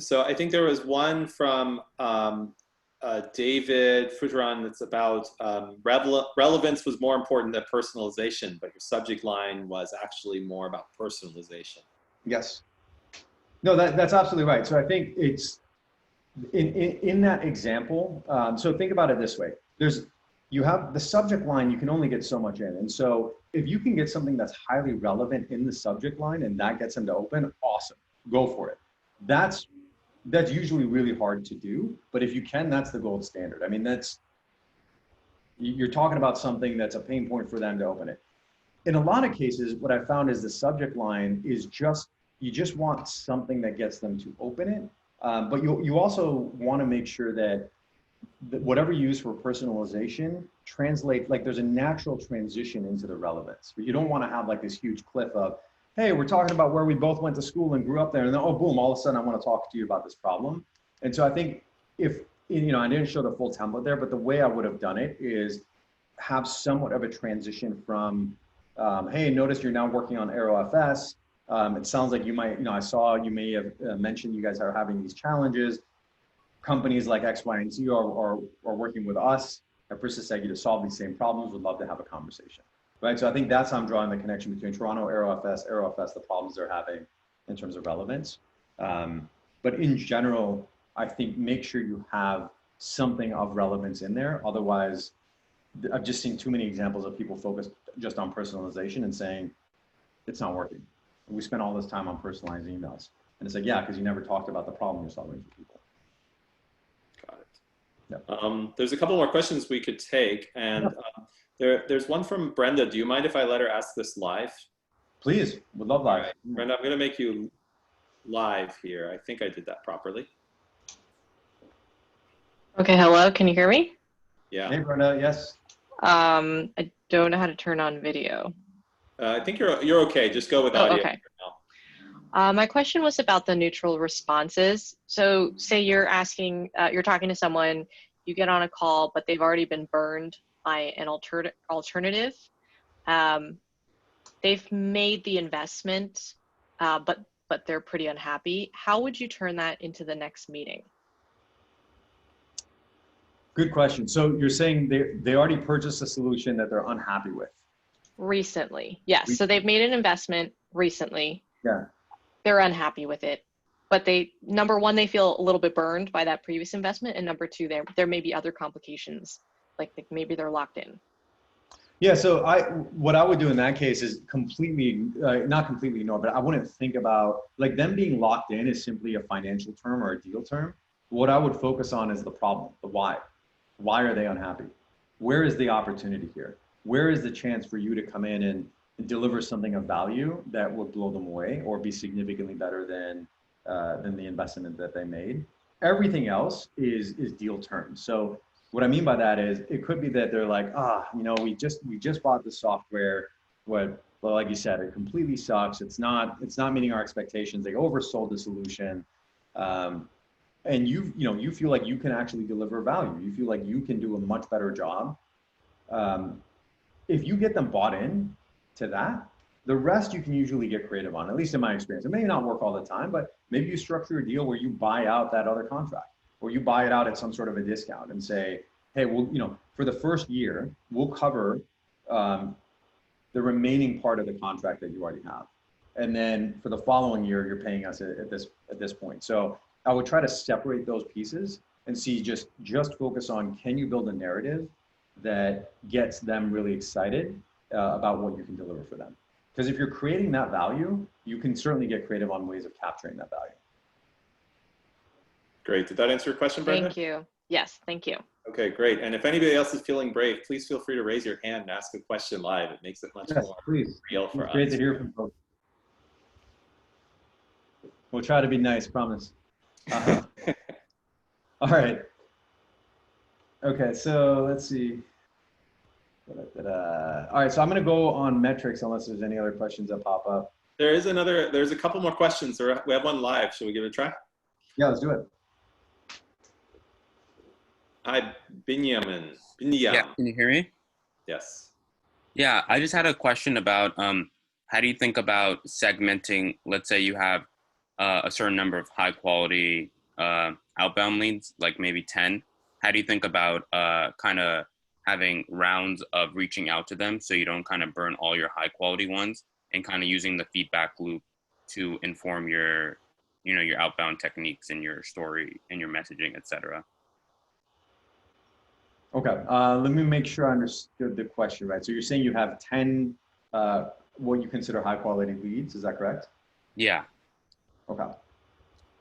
So I think there was one from David Futuran that's about relevance was more important than personalization, but your subject line was actually more about personalization. Yes. No, that's absolutely right. So I think it's in that example. So think about it this way. You have the subject line, you can only get so much in. And so if you can get something that's highly relevant in the subject line and that gets them to open, awesome, go for it. That's usually really hard to do, but if you can, that's the gold standard. I mean, you're talking about something that's a pain point for them to open it. In a lot of cases, what I found is the subject line is you just want something that gets them to open it. But you also want to make sure that whatever you use for personalization translate, like there's a natural transition into the relevance. But you don't want to have like this huge cliff of, hey, we're talking about where we both went to school and grew up there, and then, oh, boom, all of a sudden I want to talk to you about this problem. And so I think I didn't show the full template there, but the way I would have done it is have somewhat of a transition from, hey, notice you're now working on AeroFS. It sounds like you might, I saw you may have mentioned you guys are having these challenges. Companies like X, Y, and Z are working with us at Persist Iq to solve these same problems. Would love to have a conversation. Right, so I think that's how I'm drawing the connection between Toronto, AeroFS, the problems they're having in terms of relevance. But in general, I think make sure you have something of relevance in there. Otherwise, I've just seen too many examples of people focused just on personalization and saying, it's not working. We spent all this time on personalized emails. And it's like, yeah, because you never talked about the problem you're solving for people. Got it. Yeah. There's a couple more questions we could take. And there's one from Brenda. Do you mind if I let her ask this live? Please, would love live. All right. Brenda, I'm going to make you live here. I think I did that properly. Okay, hello, can you hear me? Yeah. Hey, Brenda, yes. I don't know how to turn on video. I think you're okay. Just go with audio. Okay. My question was about the neutral responses. So say you're asking, you're talking to someone, you get on a call, but they've already been burned by an alternative. They've made the investment, but they're pretty unhappy. How would you turn that into the next meeting? Good question. So you're saying they already purchased a solution that they're unhappy with? Recently, yes. So they've made an investment recently. Yeah. They're unhappy with it, but number one, they feel a little bit burned by that previous investment, and number two, there may be other complications, like maybe they're locked in. Yeah. So what I would do in that case is completely, not completely ignore, but I wouldn't think about like them being locked in is simply a financial term or a deal term. What I would focus on is the problem, the why. Why are they unhappy? Where is the opportunity here? Where is the chance for you to come in and deliver something of value that would blow them away or be significantly better than the investment that they made? Everything else is deal terms. So what I mean by that is it could be that they're like, we just bought the software. Well, like you said, it completely sucks. It's not meeting our expectations. They oversold the solution. And you feel like you can actually deliver value. You feel like you can do a much better job. If you get them bought in to that, the rest you can usually get creative on, at least in my experience. It may not work all the time, but maybe you structure a deal where you buy out that other contract, or you buy it out at some sort of a discount and say, hey, well, for the first year, we'll cover the remaining part of the contract that you already have. And then for the following year, you're paying us at this point. So I would try to separate those pieces and see just focus on, can you build a narrative that gets them really excited about what you can deliver for them? Because if you're creating that value, you can certainly get creative on ways of capturing that value. Great. Did that answer your question, Brenda? Thank you. Yes, thank you. Okay, great. And if anybody else is feeling brave, please feel free to raise your hand and ask a question live. It makes it much more real for us. Great to hear from folks. We'll try to be nice, promise. All right. Okay, so let's see. All right, so I'm going to go on metrics unless there's any other questions that pop up. There's a couple more questions. We have one live. Should we give it a try? Yeah, let's do it. Hi, Binyam. Yeah, can you hear me? Yes. Yeah, I just had a question about how do you think about segmenting? Let's say you have a certain number of high quality outbound leads, like maybe 10. How do you think about kind of having rounds of reaching out to them so you don't kind of burn all your high quality ones, and kind of using the feedback loop to inform your, your outbound techniques and your story and your messaging, etc.? Okay, let me make sure I understood the question right. So you're saying you have 10 what you consider high quality leads, is that correct? Yeah. Okay.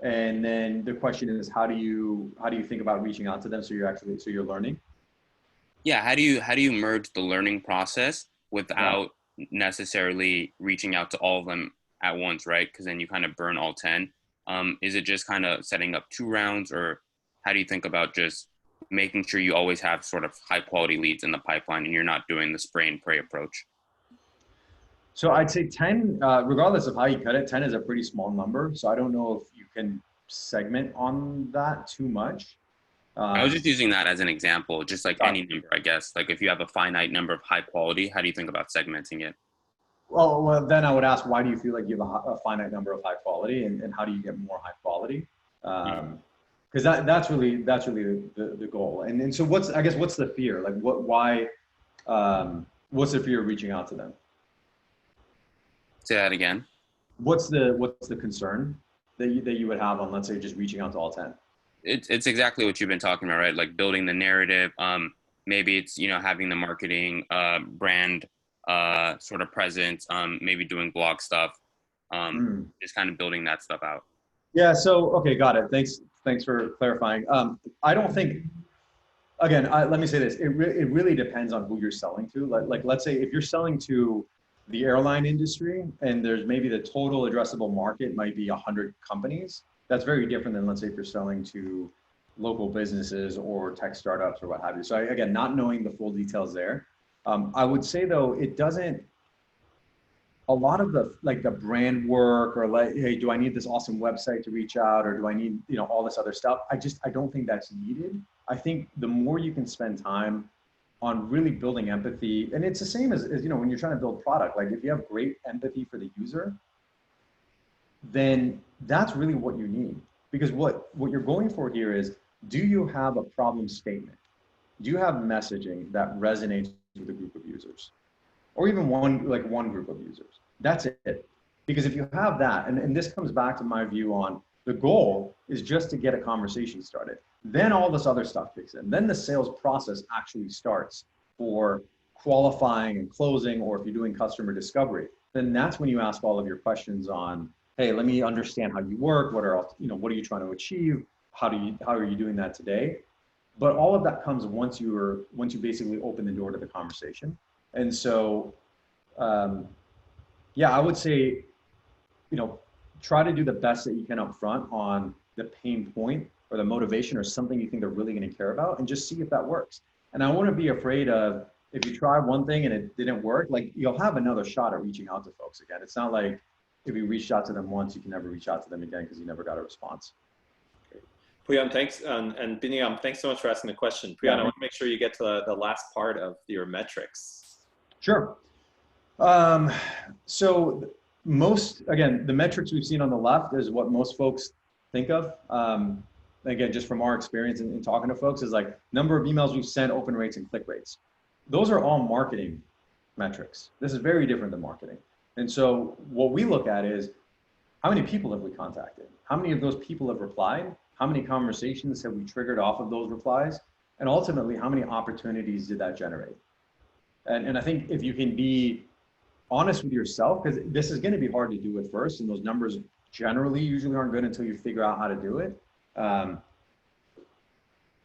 And then the question is, how do you think about reaching out to them so you're learning? Yeah, how do you merge the learning process without necessarily reaching out to all of them at once, right? Because then you kind of burn all 10. Is it just kind of setting up 2 rounds, or how do you think about just making sure you always have sort of high quality leads in the pipeline and you're not doing the spray and pray approach? So I'd say 10, regardless of how you cut it, 10 is a pretty small number. So I don't know if you can segment on that too much. I was just using that as an example, just like any number, I guess. Like if you have a finite number of high quality, how do you think about segmenting it? Well, then I would ask, why do you feel like you have a finite number of high quality, and how do you get more high quality? Because that's really the goal. And so what's the fear? Like what's the fear of reaching out to them? Say that again. What's the concern that you would have on, let's say, just reaching out to all 10? It's exactly what you've been talking about, right? Like building the narrative. Maybe it's, having the marketing, brand, sort of presence, maybe doing blog stuff, just kind of building that stuff out. Yeah. So, okay. Got it. Thanks for clarifying. I don't think, again, let me say this. It really depends on who you're selling to. Like, let's say if you're selling to the airline industry and there's maybe the total addressable market might be 100 companies. That's very different than, let's say, if you're selling to local businesses or tech startups or what have you. So again, not knowing the full details there. I would say though, a lot of the brand work, or like, hey, do I need this awesome website to reach out, or do I need, all this other stuff? I don't think that's needed. I think the more you can spend time on really building empathy, and it's the same as when you're trying to build product, like if you have great empathy for the user, then that's really what you need. Because what you're going for here is, do you have a problem statement? Do you have messaging that resonates with a group of users? Or even one group of users? That's it. Because if you have that, and this comes back to my view on the goal is just to get a conversation started. Then all this other stuff kicks in. Then the sales process actually starts for qualifying and closing, or if you're doing customer discovery, then that's when you ask all of your questions on, hey, let me understand how you work. What are you trying to achieve? How are you doing that today? But all of that comes once you basically open the door to the conversation. And so, I would say, try to do the best that you can up front on the pain point or the motivation or something you think they're really going to care about, and just see if that works. And I wouldn't be afraid of, if you try one thing and it didn't work, like you'll have another shot at reaching out to folks again. It's not like if you reached out to them once, you can never reach out to them again because you never got a response. Pouyan, thanks. And Binyam, thanks so much for asking the question. Pouyan, I want to make sure you get to the last part of your metrics. Sure. So the metrics we've seen on the left is what most folks think of. again, just from our experience in talking to folks, is like number of emails we've sent, open rates, and click rates. Those are all marketing metrics. This is very different than marketing. And so what we look at is how many people have we contacted? How many of those people have replied? How many conversations have we triggered off of those replies? And ultimately, how many opportunities did that generate? And I think if you can be honest with yourself, because this is going to be hard to do at first, and those numbers generally usually aren't good until you figure out how to do it.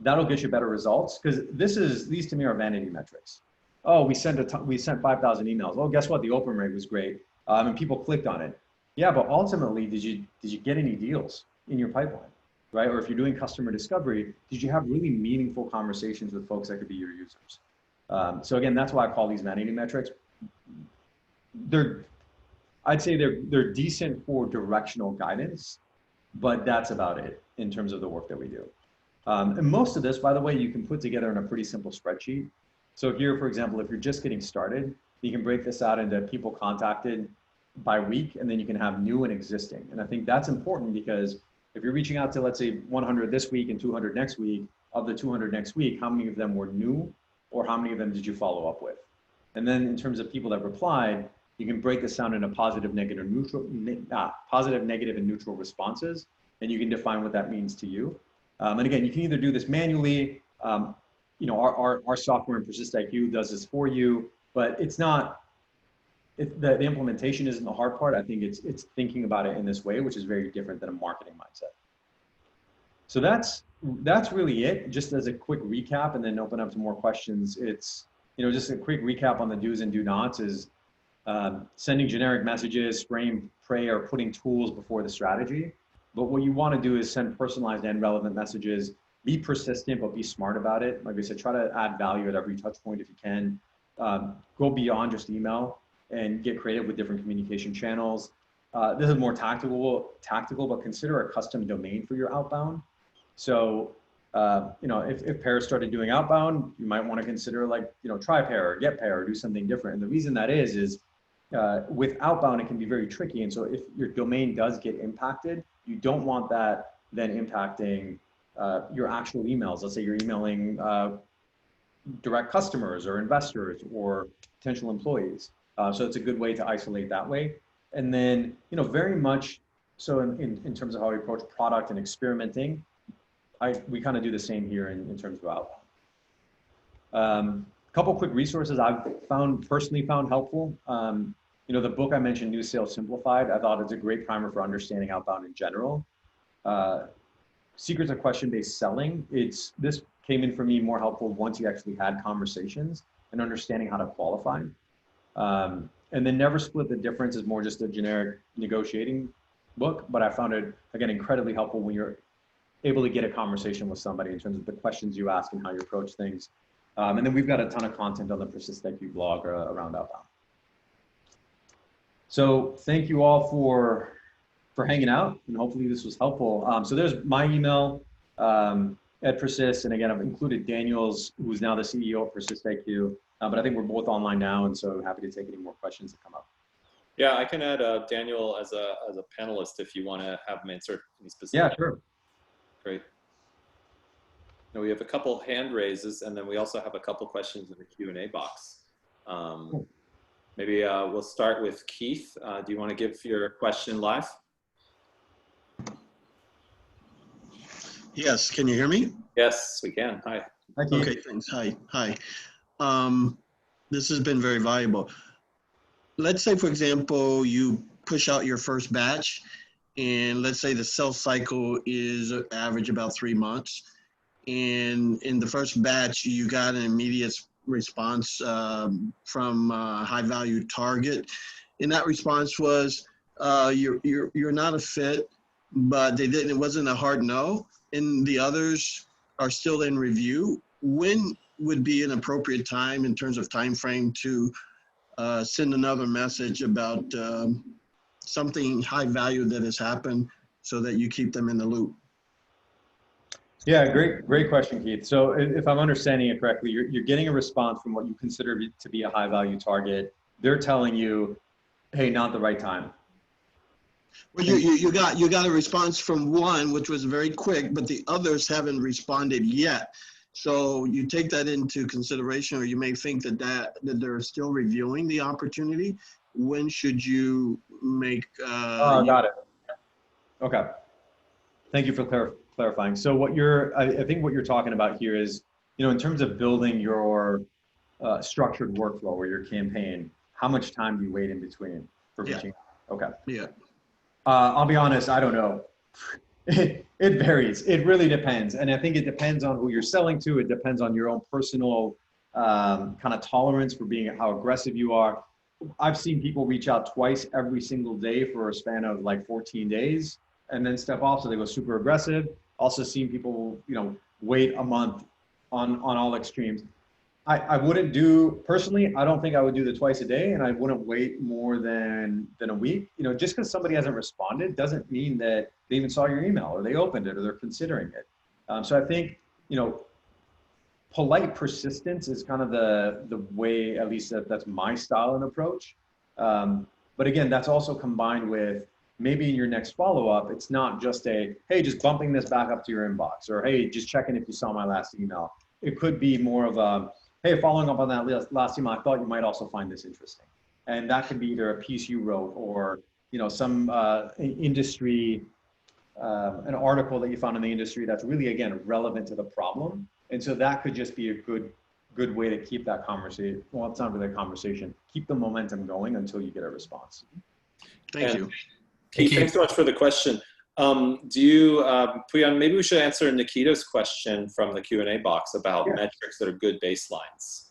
That'll get you better results, because these to me are vanity metrics. Oh, we sent 5,000 emails. Oh, guess what? The open rate was great, and people clicked on it. Yeah, but ultimately, did you get any deals in your pipeline, right? Or if you're doing customer discovery, did you have really meaningful conversations with folks that could be your users? So again, that's why I call these vanity metrics. I'd say they're decent for directional guidance, but that's about it in terms of the work that we do. And most of this, by the way, you can put together in a pretty simple spreadsheet. So here, for example, if you're just getting started, you can break this out into people contacted by week, and then you can have new and existing. And I think that's important, because if you're reaching out to, let's say, 100 this week and 200 next week, of the 200 next week, how many of them were new, or how many of them did you follow up with? And then in terms of people that replied, you can break this down into positive, negative, and neutral responses, and you can define what that means to you. And again, you can either do this manually. Our software in Persist Iq does this for you, but it's not. The implementation isn't the hard part. I think it's thinking about it in this way, which is very different than a marketing mindset. So that's really it. Just as a quick recap, and then open up to more questions. It's just a quick recap on the do's and do nots is sending generic messages, spraying, pray, or putting tools before the strategy. But what you want to do is send personalized and relevant messages. Be persistent, but be smart about it. Like I said, try to add value at every touch point if you can. Go beyond just email and get creative with different communication channels. This is more tactical, but consider a custom domain for your outbound. So, if Pair started doing outbound, you might want to consider try Pair or get Pair or do something different. And the reason that is with outbound, it can be very tricky. And so if your domain does get impacted, you don't want that then impacting your actual emails. Let's say you're emailing direct customers or investors or potential employees. So it's a good way to isolate that way. And then, very much so in terms of how we approach product and experimenting, we kind of do the same here in terms of outbound. A couple quick resources I've personally found helpful. The book I mentioned, New Sales Simplified, I thought it's a great primer for understanding outbound in general. Secrets of Question-Based Selling, this came in for me more helpful once you actually had conversations and understanding how to qualify. And then Never Split the Difference is more just a generic negotiating book, but I found it, again, incredibly helpful when you're able to get a conversation with somebody in terms of the questions you ask and how you approach things. And then we've got a ton of content on the Persist Iq blog around outbound. So thank you all for hanging out, and hopefully this was helpful. So there's my email at Persist, and again, I've included Daniel's, who's now the CEO of Persist Iq. But I think we're both online now, and so happy to take any more questions that come up. Yeah, I can add Daniel as a panelist if you want to have him answer any specific. Yeah, sure. Great. Now we have a couple hand raises, and then we also have a couple questions in the Q&A box. Cool. Maybe we'll start with Keith. Do you want to give your question live? Yes, can you hear me? Yes, we can. Hi. Thank you. Okay, thanks. Hi. This has been very valuable. Let's say, for example, you push out your first batch, and let's say the sales cycle is average about 3 months. And in the first batch, you got an immediate response from a high value target. And that response was, you're not a fit, but it wasn't a hard no. And the others are still in review. When would be an appropriate time in terms of time frame to send another message about something high value that has happened so that you keep them in the loop? Yeah, great question, Keith. So if I'm understanding it correctly, you're getting a response from what you consider to be a high value target. They're telling you, hey, not the right time. Well, you got a response from one, which was very quick, but the others haven't responded yet. So you take that into consideration, or you may think that they're still reviewing the opportunity. When should you make? Got it. Okay. Thank you for clarifying. So what I think what you're talking about here is, in terms of building your structured workflow or your campaign, how much time do you wait in between for reaching out? Okay. Yeah. I'll be honest, I don't know. It varies. It really depends. And I think it depends on who you're selling to. It depends on your own personal kind of tolerance for being how aggressive you are. I've seen people reach out twice every single day for a span of like 14 days and then step off. So they go super aggressive. Also seen people, wait a month on all extremes. I wouldn't do, personally, I don't think I would do the twice a day, and I wouldn't wait more than a week. Just because somebody hasn't responded doesn't mean that they even saw your email or they opened it or they're considering it. So I think, polite persistence is kind of the way, at least that's my style and approach. But again, that's also combined with maybe in your next follow-up, it's not just hey, just bumping this back up to your inbox, or hey, just checking if you saw my last email. It could be more of a, hey, following up on that last email, I thought you might also find this interesting. And that could be either a piece you wrote or, some industry, an article that you found in the industry that's really, again, relevant to the problem. And so that could just be a good way to keep that conversation. Well, it's not really a conversation. Keep the momentum going until you get a response. Thank you. Keith, thanks so much for the question. Pouyan, maybe we should answer Nikita's question from the Q&A box about metrics that are good baselines.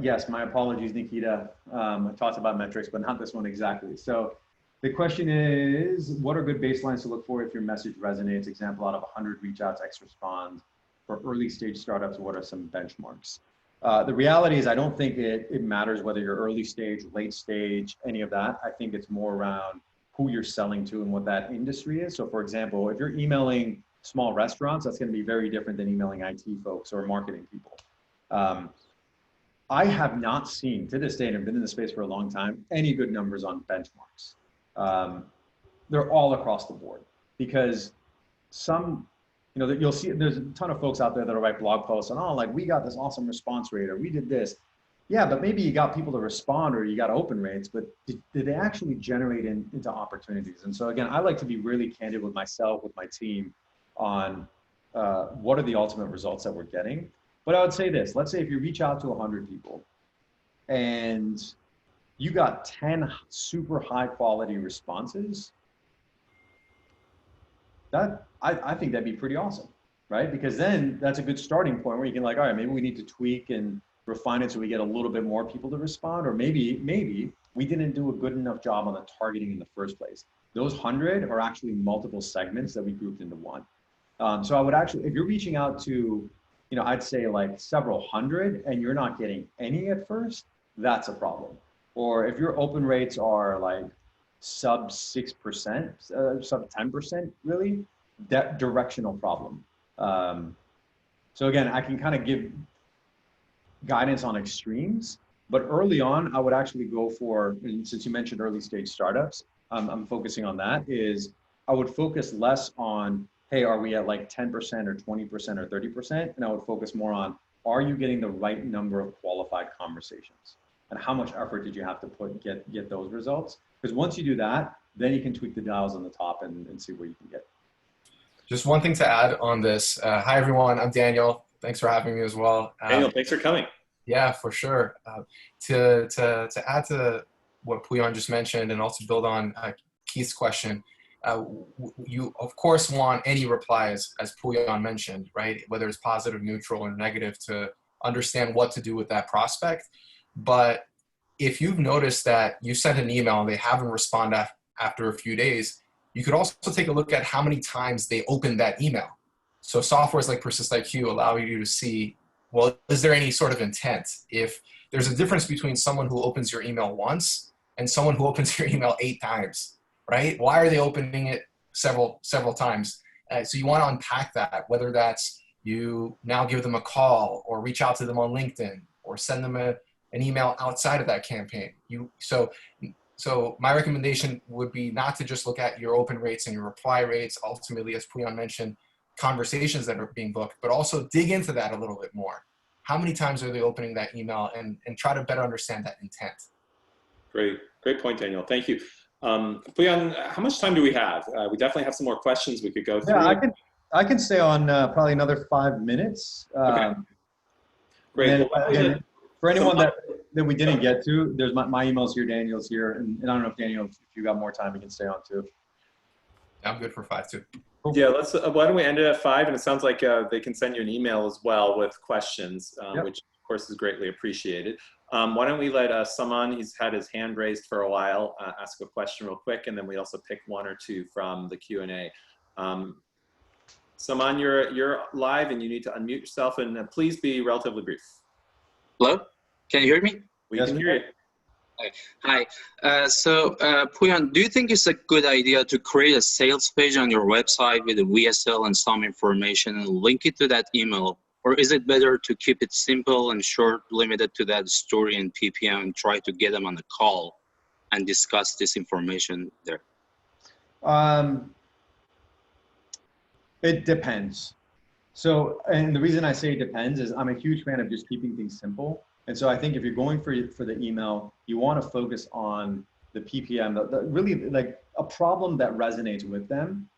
Yes, my apologies, Nikita. I talked about metrics, but not this one exactly. So the question is, what are good baselines to look for if your message resonates? Example, out of 100 reach outs, X respond. For early stage startups, what are some benchmarks? The reality is I don't think it matters whether you're early stage, late stage, any of that. I think it's more around who you're selling to and what that industry is. So for example, if you're emailing small restaurants, that's going to be very different than emailing IT folks or marketing people. I have not seen, to this day, and I've been in the space for a long time, any good numbers on benchmarks. They're all across the board because you'll see there's a ton of folks out there that'll write blog posts and, we got this awesome response rate or we did this. Yeah, but maybe you got people to respond or you got open rates, but did they actually generate into opportunities? And so again, I like to be really candid with myself, with my team on what are the ultimate results that we're getting. But I would say this, let's say if you reach out to 100 people and you got 10 super high quality responses, I think that'd be pretty awesome, right? Because then that's a good starting point where you can all right, maybe we need to tweak and refine it so we get a little bit more people to respond, or maybe we didn't do a good enough job on the targeting in the first place. Those 100 are actually multiple segments that we grouped into one. So I would actually, if you're reaching out to, I'd say like several hundred and you're not getting any at first, that's a problem. Or if your open rates are like sub 6%, sub 10%, really, that directional problem. So again, I can kind of give guidance on extremes, but early on, I would actually go for, and since you mentioned early stage startups, I'm focusing on that, is I would focus less on, hey, are we at like 10% or 20% or 30%? And I would focus more on, are you getting the right number of qualified conversations? And how much effort did you have to put get those results? Because once you do that, then you can tweak the dials on the top and see where you can get. Just one thing to add on this. Hi, everyone. I'm Daniel. Thanks for having me as well. Daniel, thanks for coming. Yeah, for sure. To add to what Pouyan just mentioned and also build on Keith's question, you of course want any replies, as Pouyan mentioned, right? Whether it's positive, neutral, or negative, to understand what to do with that prospect. But if you've noticed that you sent an email and they haven't responded after a few days, you could also take a look at how many times they opened that email. So softwares like Persist Iq allow you to see, well, is there any sort of intent? If there's a difference between someone who opens your email once and someone who opens your email 8 times, right? Why are they opening it several times? So you want to unpack that, whether that's you now give them a call or reach out to them on LinkedIn or send them an email outside of that campaign. So So my recommendation would be not to just look at your open rates and your reply rates, ultimately, as Pouyan mentioned, conversations that are being booked, but also dig into that a little bit more. How many times are they opening that email, and try to better understand that intent. Great point, Daniel. Thank you. Pouyan, how much time do we have? We definitely have some more questions we could go through. Yeah, I can stay on probably another 5 minutes. Okay. Great. Well, again, for anyone that we didn't get to, there's my email's here, Daniel's here, and I don't know if Daniel, if you got more time, you can stay on too. I'm good for 5 too. Yeah, let's. Why don't we end it at 5? And it sounds like they can send you an email as well with questions, Yep. which of course is greatly appreciated. Why don't we let Saman, he's had his hand raised for a while, ask a question real quick, and then we also pick 1 or 2 from the Q&A. Saman, you're live and you need to unmute yourself, and please be relatively brief. Hello, can you hear me? We can hear you. Hi. Pouyan, do you think it's a good idea to create a sales page on your website with a VSL and some information and link it to that email? Or is it better to keep it simple and short, limited to that story and PPM, and try to get them on the call and discuss this information there? It depends. So, and the reason I say it depends is I'm a huge fan of just keeping things simple. And so I think if you're going for the email, you want to focus on the PPM, really like a problem that resonates with them.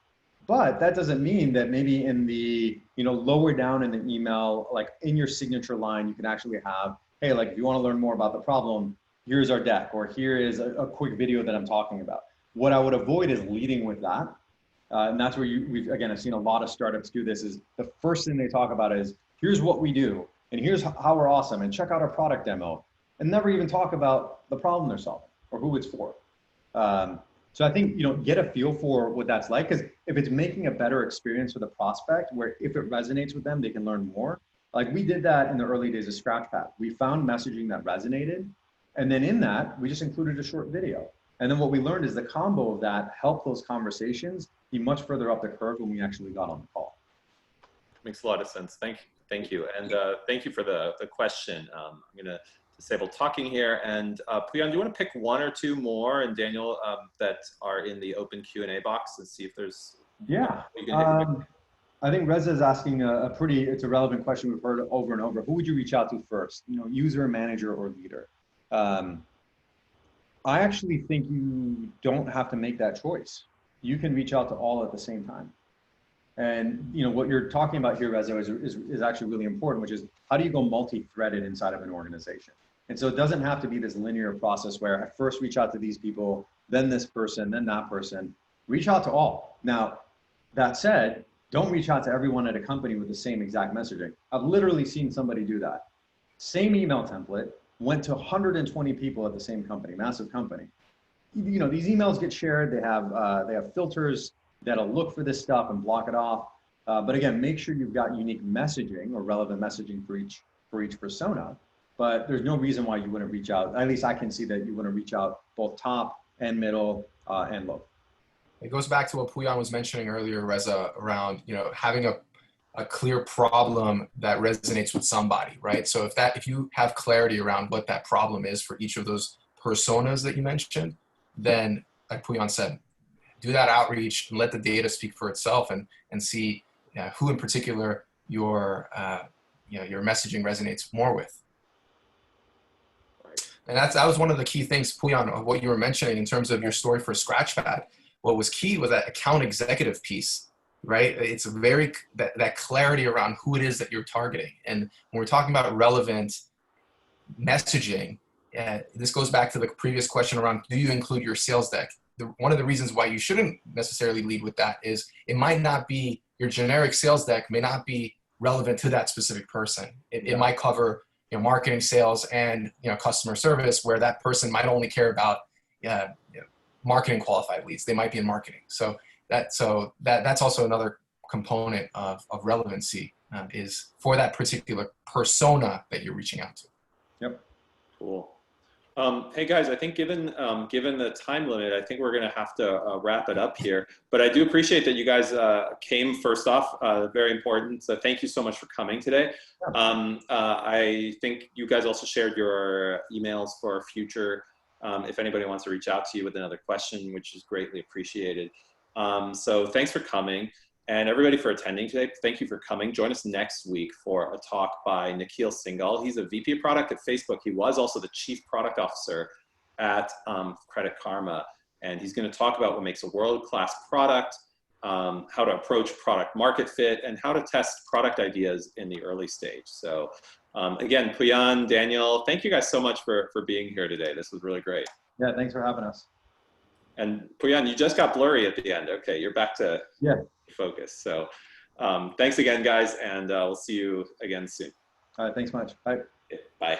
But that doesn't mean that maybe in the, lower down in the email, like in your signature line, you can actually have, hey, like if you want to learn more about the problem, here's our deck, or here is a quick video that I'm talking about. What I would avoid is leading with that. And that's where I've seen a lot of startups do this, is the first thing they talk about is, here's what we do, and here's how we're awesome, and check out our product demo, and never even talk about the problem they're solving or who it's for. So I think, get a feel for what that's like, because if it's making a better experience for the prospect, where if it resonates with them, they can learn more. Like we did that in the early days of Scratchpad. We found messaging that resonated, and then in that, we just included a short video. And then what we learned is the combo of that helped those conversations be much further up the curve when we actually got on the call. Makes a lot of sense. Thank you. And thank you for the question. I'm going to disable talking here. And Pouyan, do you want to pick 1 or 2 more, and Daniel, that are in the open Q&A box, and see if there's... Yeah. I think Reza is asking it's a relevant question we've heard over and over. Who would you reach out to first? User, manager, or leader? I actually think you don't have to make that choice. You can reach out to all at the same time. And what you're talking about here, Reza, is actually really important, which is how do you go multi-threaded inside of an organization? And so it doesn't have to be this linear process where I first reach out to these people, then this person, then that person. Reach out to all. Now, that said, don't reach out to everyone at a company with the same exact messaging. I've literally seen somebody do that. Same email template, went to 120 people at the same company, massive company. These emails get shared. They have filters that'll look for this stuff and block it off. But again, make sure you've got unique messaging or relevant messaging for each persona. But there's no reason why you wouldn't reach out. At least I can see that you wouldn't reach out both top and middle and low. It goes back to what Pouyan was mentioning earlier, Reza, around having a clear problem that resonates with somebody, right? So if you have clarity around what that problem is for each of those personas that you mentioned, then like Pouyan said, do that outreach and let the data speak for itself, and see who in particular your messaging resonates more with. And that was one of the key things, Pouyan, of what you were mentioning in terms of your story for Scratchpad. What was key was that account executive piece, right? It's that clarity around who it is that you're targeting. And when we're talking about relevant messaging, this goes back to the previous question around, do you include your sales deck? One of the reasons why you shouldn't necessarily lead with that is it might not be, your generic sales deck may not be relevant to that specific person. It might cover marketing, sales, and customer service, where that person might only care about marketing qualified leads. They might be in marketing. So that's also another component of relevancy, is for that particular persona that you're reaching out to. Yep. Cool. Hey guys, I think given the time limit, I think we're going to have to wrap it up here. But I do appreciate that you guys came first off. Very important. So thank you so much for coming today. I think you guys also shared your emails for future if anybody wants to reach out to you with another question, which is greatly appreciated. So thanks for coming, and everybody for attending today. Thank you for coming. Join us next week for a talk by Nikhil Singhal. He's a VP of product at Facebook. He was also the chief product officer at Credit Karma, and he's going to talk about what makes a world-class product, how to approach product market fit, and how to test product ideas in the early stage. So again, Pouyan, Daniel, thank you guys so much for being here today. This was really great. Yeah, thanks for having us. And Pouyan, you just got blurry at the end. Okay, you're back to focus. So thanks again, guys, and we'll see you again soon. All right, thanks much. Bye. Bye.